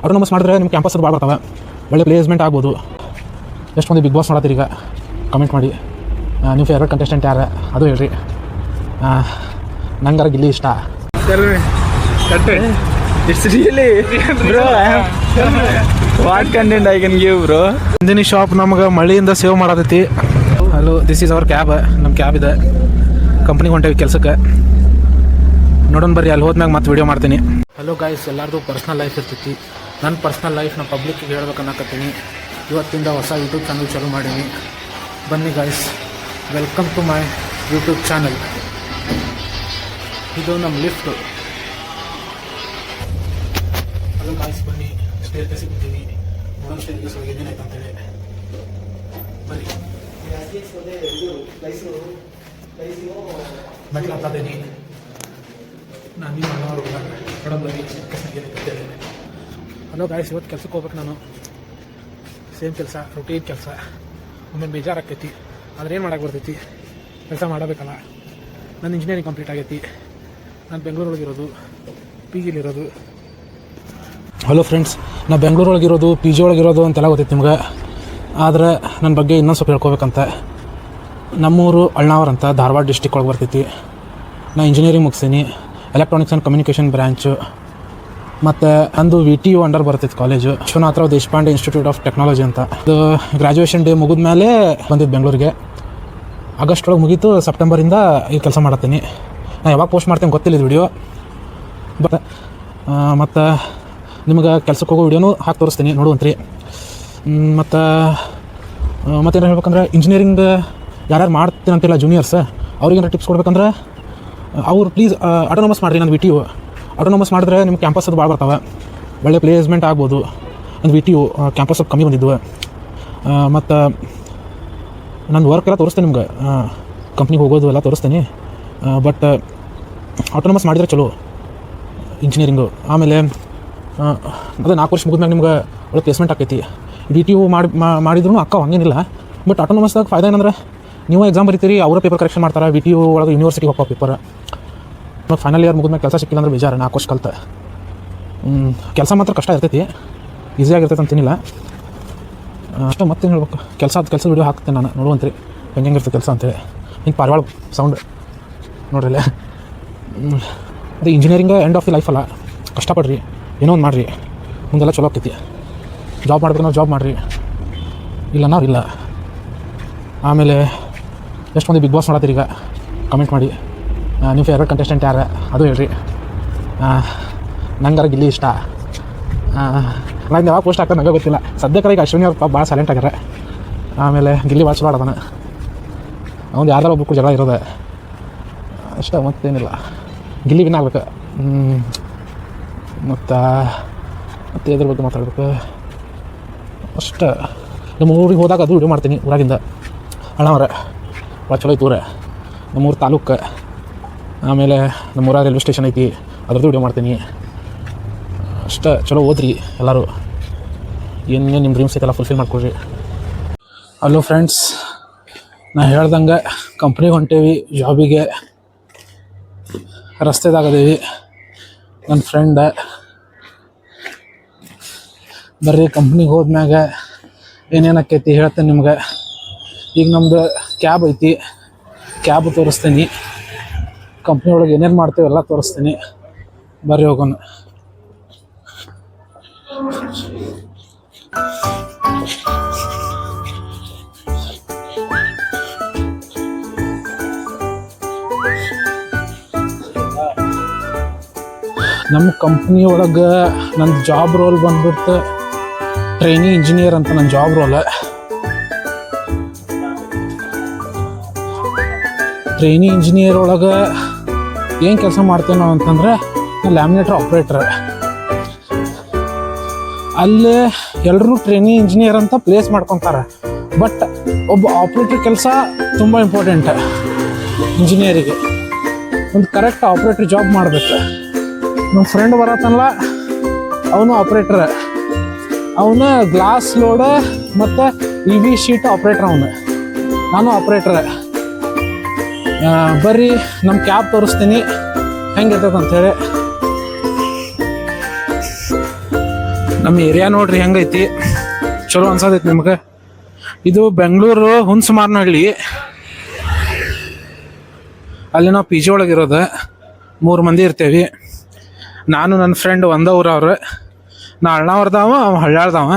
Autonomous ಮಾಡಿದ್ರೆ ನಿಮ್ಮ campus ಭಾಳ ಬರ್ತವೆ, ಒಳ್ಳೆ ಪ್ಲೇಸ್ಮೆಂಟ್ ಆಗ್ಬೋದು. ಎಷ್ಟು ಮಂದಿ ಬಿಗ್ ಬಾಸ್ ನೋಡತ್ತೀರಿ ಈಗ ಕಮೆಂಟ್ ಮಾಡಿ. ನಿಮ್ಮ ಫೇವ್ರೇಟ್ ಕಂಟೆಸ್ಟೆಂಟ್ ಯಾರು ಅದು ಹೇಳ್ರಿ. ನಂಗಾರ ಗಿಲ್ಲಿ ಇಷ್ಟ. It's really bro. What content I can give bro? Nandini shop ನಮಗೆ ಮಳೆಯಿಂದ ಸೇವ್ ಮಾಡತೈತಿ. Hello, this is our cab. ನಮ್ಮ ಕ್ಯಾಬ್ ಇದೆ, ಕಂಪ್ನಿಗೆ ಹೊಂಟೇವಿ ಕೆಲಸಕ್ಕೆ. ನೋಡೋಣ ಬರ್ರಿ, ಅಲ್ಲಿ ಹೋದ್ಮ್ಯಾಗ ಮತ್ತೆ ವೀಡಿಯೋ ಮಾಡ್ತೀನಿ. ಹಲೋ ಗಾಯ್ಸ್, ಎಲ್ಲರದು ಪರ್ಸ್ನಲ್ ಲೈಫ್ ಇರ್ತೈತಿ. ನನ್ನ ಪರ್ಸ್ನಲ್ ಲೈಫ್ ನಾನು ಪಬ್ಲಿಕ್ಕಿಗೆ ಹೇಳ್ಬೇಕು ಅನ್ನಕತ್ತೀನಿ. ಇವತ್ತಿಂದ ಹೊಸ ಯೂಟ್ಯೂಬ್ ಚಾನಲ್ ಚಾಲೂ ಮಾಡೀನಿ. ಬನ್ನಿ guys, welcome to my YouTube channel. ಇದು ನಮ್ಮ ಲಿಫ್ಟು. ಹಲೋ ಗಾಯ್ಸ್, ಬನ್ನಿ, ಸ್ಟೇರ್ ಕೇಸ್ ಇಟ್ಟಿದ್ದೀನಿ. ನೋಡೋಣ ಸ್ಟೇರ್ ಕೇಸ್ ಒಳಗೆ ಏನೇನಾಯ್ತು ಅಂತೇಳಿ. ಬನ್ನಿ, ಮೆಟ್ಲು ಹತ್ತಿದ್ದೀನಿ ನಾನು. ನೀವು ನೋಡೋಣ ಬನ್ನಿ, ಏನಾಯ್ತು. ಹಲೋ ಗಾಯ್ಸ್, ಇವತ್ತು ಕೆಲ್ಸಕ್ಕೆ ಹೋಗ್ಬೇಕು ನಾನು. ಸೇಮ್ ಕೆಲಸ, ರೊಟೀನ್ ಕೆಲಸ. ಒಮ್ಮೆ ಬೇಜಾರಾಗ್ತೈತಿ, ಆದರೆ ಏನು ಮಾಡೋಕ್ಕೆ ಬರ್ತೈತಿ, ಕೆಲಸ ಮಾಡಬೇಕಲ್ಲ. ನನ್ನ ಇಂಜಿನಿಯರಿಂಗ್ ಕಂಪ್ಲೀಟ್ ಆಗೈತಿ. ನಾನು ಬೆಂಗಳೂರೊಳಗಿರೋದು, ಪಿ ಜಿಲಿರೋದು. ಹಲೋ ಫ್ರೆಂಡ್ಸ್, ನಾ ಬೆಂಗಳೂರೊಳಗಿರೋದು, ಪಿ ಜಿ ಒಳಗಿರೋದು ಅಂತೆಲ್ಲ ಗೊತ್ತೈತಿ ನಿಮ್ಗೆ. ಆದರೆ ನನ್ನ ಬಗ್ಗೆ ಇನ್ನೊಂದು ಸ್ವಲ್ಪ ಹೇಳ್ಕೊಬೇಕಂತ. ನಮ್ಮೂರು ಅಳ್ನಾವರ್ ಅಂತ, ಧಾರವಾಡ ಡಿಸ್ಟಿಕ್ ಒಳಗೆ ಬರ್ತೈತಿ. ನಾ ಇಂಜಿನಿಯರಿಂಗ್ ಮುಗಿಸೀನಿ, ಎಲೆಕ್ಟ್ರಾನಿಕ್ಸ್ ಆ್ಯಂಡ್ ಕಮ್ಯುನಿಕೇಷನ್ ಬ್ರ್ಯಾಂಚು. ಮತ್ತು ಅಂದು VTU ಅಂಡರ್ ಬರ್ತೈತಿ college, Vishwanathrao Deshpande institute of technology ಅಂತ. ಅದು ಗ್ರ್ಯಾಜುಯೇಷನ್ ಡೇ ಮುಗಿದ ಮೇಲೆ ಬಂದಿದ್ದು ಬೆಂಗಳೂರಿಗೆ. ಆಗಸ್ಟ್ ಒಳಗೆ ಮುಗೀತು, ಸೆಪ್ಟೆಂಬರಿಂದ ಈ ಕೆಲಸ ಮಾಡತ್ತೀನಿ. ನಾನು ಯಾವಾಗ ಪೋಸ್ಟ್ ಮಾಡ್ತೇನೆ ಗೊತ್ತಿಲ್ಲ ಇದು ವಿಡಿಯೋ. ಮತ್ತು ನಿಮ್ಗೆ ಕೆಲ್ಸಕ್ಕೆ ಹೋಗೋ ವಿಡಿಯೋನೂ ಹಾಕಿ ತೋರಿಸ್ತೀನಿ, ನೋಡುವಂತ್ರಿ. ಮತ್ತೇನು ಹೇಳ್ಬೇಕಂದ್ರೆ, ಇಂಜಿನಿಯರಿಂಗ್ ಯಾರ್ಯಾರು ಮಾಡ್ತೀನಿ ಅಂತಿಲ್ಲ ಜೂನಿಯರ್ಸ್, ಅವ್ರಿಗೇನಾರು ಟಿಪ್ಸ್ ಕೊಡ್ಬೇಕಂದ್ರೆ ಅವ್ರು ಪ್ಲೀಸ್ ಆಟೋನಮಸ್ ಮಾಡಿರಿ. ನಾನು VTU ಆಟೋನಮಸ್ ಮಾಡಿದ್ರೆ ನಿಮ್ಮ ಕ್ಯಾಂಪಸ್ ಅದು ಭಾಳ ಬರ್ತವೆ, ಒಳ್ಳೆ ಪ್ಲೇಸ್ಮೆಂಟ್ ಆಗ್ಬೋದು. ಒಂದು VTU ಕ್ಯಾಂಪಸ್ ಕಮ್ಮಿ ಬಂದಿದ್ವು. ಮತ್ತು ನನ್ನ ವರ್ಕ್ ಎಲ್ಲ ತೋರಿಸ್ತೇನೆ ನಿಮ್ಗೆ, ಕಂಪ್ನಿಗೆ ಹೋಗೋದು ಎಲ್ಲ ತೋರಿಸ್ತೀನಿ. ಬಟ್ ಆಟೋನಮಸ್ ಮಾಡಿದರೆ ಚಲೋ ಇಂಜಿನಿಯರಿಂಗು. ಆಮೇಲೆ ಅದೇ 4 ವರ್ಷ ಮುಗಿದ್ಮ್ಯಾಗ ನಿಮ್ಗೆ ಒಳ್ಳೆ ಪ್ಲೇಸ್ಮೆಂಟ್ ಆಕೈತಿ. VTU ಮಾಡಿದ್ರು ಅಕ್ಕ ಹಂಗೇನಿಲ್ಲ. ಬಟ್ ಆಟೋನಮಸ್ದಾಗ ಫಾಯ್ದ ಏನಂದ್ರೆ, ನೀವು ಎಕ್ಸಾಮ್ ಬರೀತೀರಿ, ಅವರ ಪೇಪರ್ ಕರೆಕ್ಷನ್ ಮಾಡ್ತಾರೆ. VTU ಒಳಗೆ ಯೂನಿವರ್ಸಿಟಿಗೆ ಹೋಗೋ ಪೇಪರ್. ಮತ್ತು ಫೈನಲ್ ಇಯರ್ ಮುಗಿದ್ಮೇಲೆ ಕೆಲಸ ಸಿಕ್ಕಿಲ್ಲ ಅಂದ್ರೆ ಬೇಜಾರು. 4 ವರ್ಷ ಕಲ್ತೆ ಕೆಲಸ ಮಾತ್ರ ಕಷ್ಟ ಇರ್ತೈತಿ, ಈಸಿಯಾಗಿರ್ತೈತೆ ಅಂತೀನಿಲ್ಲ ಅಷ್ಟೇ. ಮತ್ತೇನು ಹೇಳ್ಬೇಕು, ಕೆಲಸ ವೀಡಿಯೋ ಹಾಕ್ತೇನೆ ನಾನು, ನೋಡುವಂತ್ರಿ ಹೆಂಗಿರ್ತದೆ ಕೆಲಸ ಅಂತೇಳಿ. ಹಿಂಗೆ ಪಾರಿವಾಳ ಸೌಂಡ್ ನೋಡ್ರಿ. ಅದು engineering end of the life ಅಲ್ಲ, ಕಷ್ಟಪಡ್ರಿ, ಏನೋ ಒಂದು ಮಾಡಿರಿ, ಮುಂದೆಲ್ಲ ಚಲೋ ಆಗ್ತೈತಿ. ಜಾಬ್ ಮಾಡ್ಬೇಕು ನಾವು, ಜಾಬ್ ಮಾಡಿರಿ, ಇಲ್ಲ ನಾವು ಇಲ್ಲ. ಆಮೇಲೆ ಎಷ್ಟು ಮಂದಿ ಬಿಗ್ ಬಾಸ್ ನೋಡತ್ತೀರಿ ಈಗ ಕಮೆಂಟ್ ಮಾಡಿ. ನಿಮ್ಮ ಫೇವ್ರೇಟ್ ಕಂಟೆಸ್ಟೆಂಟ್ ಯಾರು ಅದು ಹೇಳ್ರಿ. ನಂಗಾರ ಗಿಲ್ಲಿ ಇಷ್ಟ. ನಾನು ಯಾವಾಗ ಪೋಸ್ಟ್ ಆಗ್ತದೆ ನನಗೆ ಗೊತ್ತಿಲ್ಲ. ಸದ್ಯಕ್ಕೆ ಈಗ ಅಶ್ವಿನಿ ಅವ್ರು ಭಾಳ ಸೈಲೆಂಟ್ ಆಗ್ಯಾರ. ಆಮೇಲೆ ಗಿಲ್ಲಿ ಭಾಳ ಚಲೋ ಆಡೋದಾನ. ಅವ್ನು ಯಾರ್ದಾರ ಒಬ್ಬರು ಜಗಳ ಇರೋದೆ ಅಷ್ಟೇ, ಮತ್ತೇನಿಲ್ಲ. ಗಿಲ್ಲಿ ವಿನ್ ಆಗ್ಬೇಕು. ಮತ್ತು ಇದ್ರ ಬಗ್ಗೆ ಮಾತಾಡ್ಬೇಕು ಅಷ್ಟೇ. ನಮ್ಮ ಊರಿಗೆ ಹೋದಾಗ ಅದು ವಿಡಿಯೋ ಮಾಡ್ತೀನಿ. ಊರಾಗಿಂದ ಅಣ್ಣವರ ಭಾಳ ಚಲೋ ಐತೆ ಊರ, ನಮ್ಮೂರು ತಾಲೂಕು. ಆಮೇಲೆ ನಮ್ಮೂರ ರೈಲ್ವೆ ಸ್ಟೇಷನ್ ಐತಿ, ಅದ್ರದ್ದು ವಿಡಿಯೋ ಮಾಡ್ತೀನಿ ಅಷ್ಟೇ. ಚಲೋ ಓದ್ರಿ ಎಲ್ಲರೂ, ಏನೇನು ನಿಮ್ಮ ಡ್ರೀಮ್ಸ್ ಐತೆಲ್ಲ ಫುಲ್ಫಿಲ್ ಮಾಡ್ಕೊಳ್ರಿ. ಹಲೋ ಫ್ರೆಂಡ್ಸ್, ನಾ ಹೇಳ್ದಂಗೆ ಕಂಪ್ನಿಗೆ ಹೊಂಟೇವಿ ಜಾಬಿಗೆ. ರಸ್ತೆದಾಗದೇವಿ. ನನ್ನ ಫ್ರೆಂಡ ಬರ್ರಿ, ಕಂಪ್ನಿಗೆ ಹೋದ್ಮ್ಯಾಗ ಏನೇನು ಆಕೈತಿ ಹೇಳ್ತೇನೆ ನಿಮ್ಗೆ. ಈಗ ನಮ್ಮದು ಕ್ಯಾಬ್ ಐತಿ, ಕ್ಯಾಬ್ ತೋರಿಸ್ತೀನಿ. ಕಂಪ್ನಿ ಒಳಗೆ ಏನೇನು ಮಾಡ್ತೇವೆ ಎಲ್ಲ ತೋರಿಸ್ತೀನಿ. ಬರ್ರಿ ಹೋಗೋಣ. ನಮ್ಮ ಕಂಪ್ನಿ ಒಳಗೆ ನನ್ನ ಜಾಬ್ ರೋಲ್ ಬಂದ್ಬಿಟ್ಟು ಟ್ರೈನಿ ಇಂಜಿನಿಯರ್ ಅಂತ ನನ್ನ ಜಾಬ್ ರೋಲ್. ಟ್ರೈನಿ ಇಂಜಿನಿಯರ್ ಒಳಗೆ ಏನು ಕೆಲಸ ಮಾಡ್ತೇವೆ ನಾವು ಅಂತಂದರೆ, ಲ್ಯಾಮಿನೇಟರ್ ಆಪ್ರೇಟ್ರ್. ಅಲ್ಲೇ ಎಲ್ಲರೂ ಟ್ರೈನಿ ಇಂಜಿನಿಯರ್ ಅಂತ ಪ್ಲೇಸ್ ಮಾಡ್ಕೊತಾರೆ. ಬಟ್ ಒಬ್ಬ ಆಪ್ರೇಟ್ರ್ ಕೆಲಸ ತುಂಬ ಇಂಪಾರ್ಟೆಂಟ್ ಇಂಜಿನಿಯರಿಗೆ. ಒಂದು ಕರೆಕ್ಟ್ ಆಪ್ರೇಟ್ರ್ ಜಾಬ್ ಮಾಡಬೇಕು. ನಮ್ಮ ಫ್ರೆಂಡ್ ಬರತ್ತಲ್ಲ, ಅವನು ಆಪ್ರೇಟ್ರ. ಅವನು ಗ್ಲಾಸ್ ಲೋಡ ಮತ್ತು EV ಶೀಟ್ ಆಪ್ರೇಟ್ರ್. ನಾನು ಆಪ್ರೇಟ್ರ. ಬರ್ರಿ, ನಮ್ಮ ಕ್ಯಾಬ್ ತೋರಿಸ್ತೀನಿ ಹೆಂಗಿರ್ತೈತೆ ಅಂಥೇಳಿ. ನಮ್ಮ ಏರಿಯಾ ನೋಡ್ರಿ ಹೆಂಗೈತಿ, ಚಲೋ ಅನ್ಸತೈತಿ ನಿಮ್ಗೆ. ಇದು ಬೆಂಗಳೂರು ಹುಣಸಮಾರ್ನಹಳ್ಳಿ. ಅಲ್ಲಿ ನಾವು ಪಿ ಜಿ ಒಳಗಿರೋದು 3 ಮಂದಿ ಇರ್ತೇವಿ. ನಾನು ನನ್ನ ಫ್ರೆಂಡ್ ಒಂದ ಊರವ್ರು. ನಾ ಅಳ್ನಾವರ್ದವ, ಅವ ಹಳ್ಯಾಳ್ದವ.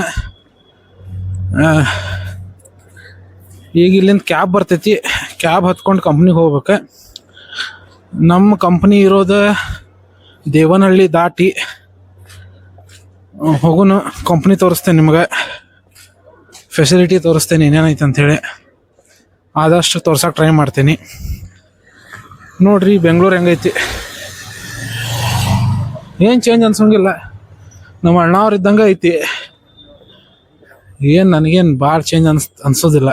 ಈಗ ಇಲ್ಲಿಂದ ಕ್ಯಾಬ್ ಬರ್ತೈತಿ, ಕ್ಯಾಬ್ ಹತ್ಕೊಂಡು ಕಂಪ್ನಿಗೆ ಹೋಗ್ಬೇಕು. ನಮ್ಮ ಕಂಪ್ನಿ ಇರೋದು ದೇವನಹಳ್ಳಿ ದಾಟಿ ಹೋಗುನು. ಕಂಪ್ನಿ ತೋರಿಸ್ತೇನೆ ನಿಮ್ಗೆ, ಫೆಸಿಲಿಟಿ ತೋರಿಸ್ತೇನೆ ಏನೇನೈತೆ ಅಂಥೇಳಿ. ಆದಷ್ಟು ತೋರ್ಸಕ್ಕೆ ಟ್ರೈ ಮಾಡ್ತೀನಿ. ನೋಡ್ರಿ ಬೆಂಗಳೂರು ಹೆಂಗೈತಿ, ಏನು ಚೇಂಜ್ ಅನ್ಸೋಂಗಿಲ್ಲ. ನಮ್ಮ ಅಣ್ಣವ್ರು ಇದ್ದಂಗೆ ಐತಿ. ಏನು ನನಗೇನು ಭಾಳ ಚೇಂಜ್ ಅನ್ಸೋದಿಲ್ಲ.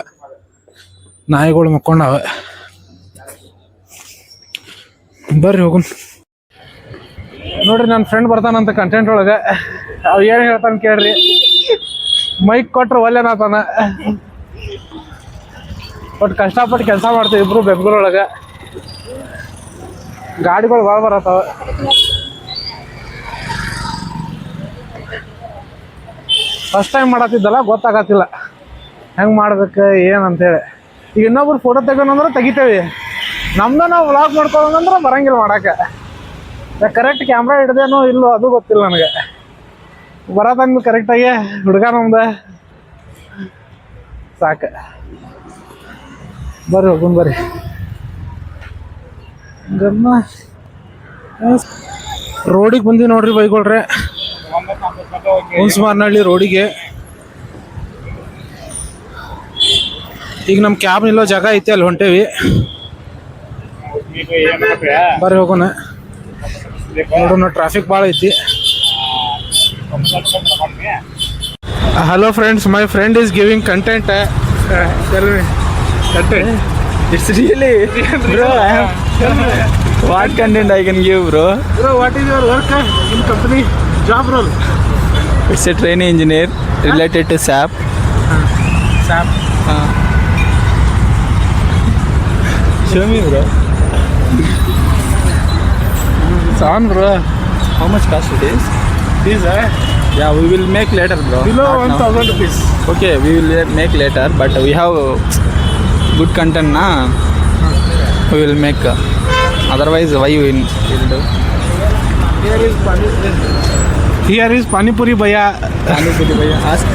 ನಾಯಿಗಳು ಮಕ್ಕೊಂಡವ. ಬರ್ರಿ ಹೋಗುನ್. ನೋಡ್ರಿ ನನ್ನ ಫ್ರೆಂಡ್ ಬರ್ತಾನಂತ ಕಂಟೆಂಟ್ ಒಳಗೆ. ಅವ್ ಏನು ಹೇಳ್ತಾನೆ ಕೇಳ್ರಿ. ಮೈಕ್ ಕೊಟ್ರು ಒಲ್ಲೆನಾತಾನ. ಬಟ್ ಕಷ್ಟಪಟ್ಟು ಕೆಲಸ ಮಾಡ್ತೀವಿ ಇಬ್ರು ಬೆಂಗಳೂರೊಳಗೆ. ಗಾಡಿಗಳು ಭಾಳ ಬರತ್ತಾವ. ಫಸ್ಟ್ ಟೈಮ್ ಮಾಡತ್ತಿದ್ದಲ್ಲ, ಗೊತ್ತಾಗತ್ತಿಲ್ಲ ಹೆಂಗೆ ಮಾಡ್ಬೇಕು ಏನಂತೇಳಿ. ಈಗ ಇನ್ನೊಬ್ರು ಫೋಟೋ ತೆಗೋಣಂದ್ರೆ ತೆಗಿತೇವಿ, ನಮ್ದು ನಾವು ವ್ಲಾಗ್ ಮಾಡ್ಕೊಳ್ಳೋಣಂದ್ರೆ ಬರಂಗಿಲ್ಲ ಮಾಡಕ್ಕೆ. ಕರೆಕ್ಟ್ ಕ್ಯಾಮ್ರಾ ಹಿಡ್ದೇನೋ ಇಲ್ಲೋ ಅದು ಗೊತ್ತಿಲ್ಲ ನನಗೆ. ಬರೋದಂಗೆ ಕರೆಕ್ಟಾಗಿ ಹುಡುಗ ನಮ್ದು ಸಾಕು. ಬರ್ರಿ ಹೋಗುನ್ ಬರ್ರಿ. ರೋಡಿಗೆ ಬಂದಿ ನೋಡ್ರಿ ಬೈಕೊಳ್ರೆ, ಹುಣಸಮಾರ್ನಹಳ್ಳಿ ರೋಡಿಗೆ. ಈಗ ನಮ್ಮ ಕ್ಯಾಬ್ ನಿಲ್ಲೋ ಜಾಗ ಐತಿ, ಅಲ್ಲಿ ಹೊಂಟೇವಿ. ಬರ್ರಿ ಹೋಗೋಣ. ನೋಡೋಣ, ಟ್ರಾಫಿಕ್ ಭಾಳ ಐತಿ. Hello friends, my friend is giving content. It's really, bro. What content I can give, bro? Bro, what is your work in company? Job role? It's a training engineer related to SAP. SAP. Show me, bro. It's on, bro. How much cost it is? This, Yeah, we will make later, bro. below Not now. 1,000 rupees. Okay, we will make later, but we have good content, na? We will make. Otherwise, why you will do? Here is Pani Puri Bhaiya. Ask.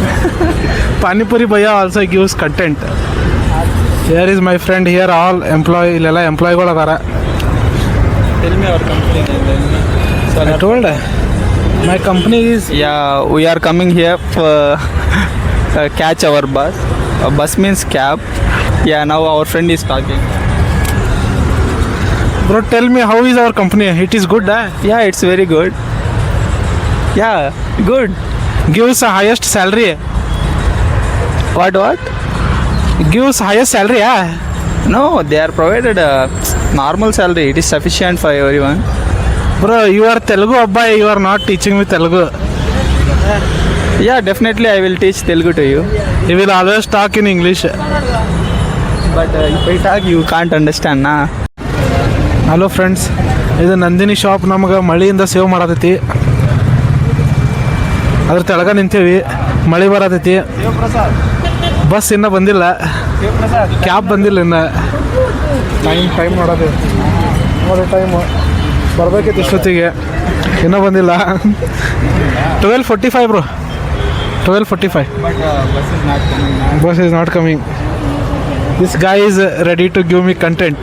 Pani Puri Bhaiya also gives content. Here is my friend. Here all employee, ಇಲ್ಲೆಲ್ಲ ಎಂಪ್ಲಾಯಿಗಳು ಅದಾರ. Tell me our company name. So I told my company is. Yeah, we are coming here for catch our bus. Bus means cab. Yeah, now our friend is talking. Bro, tell me how is our company? It is good, Yeah, it's very good. Yeah, good. Gives a highest salary. What? Gives highest salary, No, they are provided a normal salary. It is sufficient for everyone. Bro, you are Telugu abba, you are not teaching me Telugu. Yeah, definitely I will teach Telugu to you. You will always talk in English. But if I talk, you can't understand, na? Hello friends, ಇದು Nandini shop. ನಮಗೆ ಮಳೆಯಿಂದ save ಮಾಡತೈತಿ. ಅದ್ರ ತೆಳಗ ನಿಂತೀವಿ, ಮಳೆ ಬರತೈತಿ. Bus ಇನ್ನೂ ಬಂದಿಲ್ಲ, ಕ್ಯಾಬ್ ಬಂದಿಲ್ಲ ಇನ್ನು. ಟೈಮ್ ನೋಡೋದು ನೋಡಿ, ಟೈಮು ಬರ್ಬೇಕಿತ್ತು ಇಷ್ಟೊತ್ತಿಗೆ, ಇನ್ನೂ ಬಂದಿಲ್ಲ. 12:45 bro, 12:45. But bus is not coming now. Bus is not coming. This guy is ready to give me content.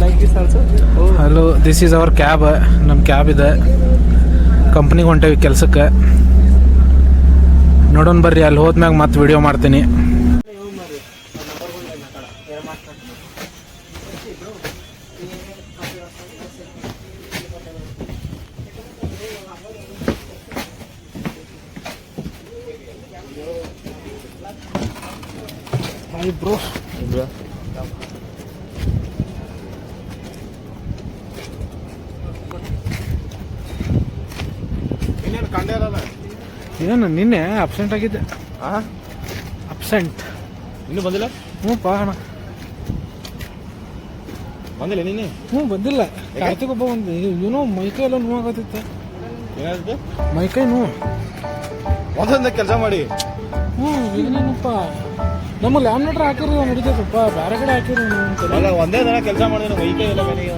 Like this also? Hello, this is our cab. ನಮ್ಮ ಕ್ಯಾಬ್ ಇದೆ, ಕಂಪ್ನಿಗೆ ಹೊಂಟೇವಿ ಕೆಲಸಕ್ಕೆ. ನೋಡೋಣ ಬರ್ರಿ, ಅಲ್ಲಿ ಹೋದ್ಮ್ಯಾಗ ಮತ್ತೆ ವಿಡಿಯೋ ಮಾಡ್ತೀನಿ. Hi bro. ಏನು ನಿನ್ನೆ ಅಬ್ಸೆಂಟ್ ಆಗಿದ್ದೆ. ಅಬ್ಸೆಂಟ್ ಇನ್ನೂ ಬಂದಿಲ್ಲ? ಹ್ಞೂ ಪಾ ಅಣ್ಣ. ಬಂದಿಲ್ಲ ನೀನು ಹ್ಞೂ ಬಂದಿಲ್ಲ. ಕಾರ್ತಿಕ್ ಒಬ್ಬ ಒಂದು ಏನೋ ಮೈಕೈ ಎಲ್ಲ ನೋವಾಗತ್ತಿತ್ತು. ಏನಾಯ್ತು? ಮೈಕೈ ನೋವು. ಒಂದೊಂದೇ ಕೆಲಸ ಮಾಡಿ. ಹ್ಞೂ ಏನೇನಪ್ಪ ನಮ್ಮ ಲ್ಯಾಮಿನೇಟರ್ ಹಾಕಿರೋ ನಡೀತೈತಪ್ಪ, ಬೇರೆ ಕಡೆ ಹಾಕಿರೋ ಅಲ್ಲ ಒಂದೇ ದಿನ ಕೆಲಸ ಮಾಡಿದ್ರೆ ಮೈಕೈ ಎಲ್ಲ ಮನೆಗೆ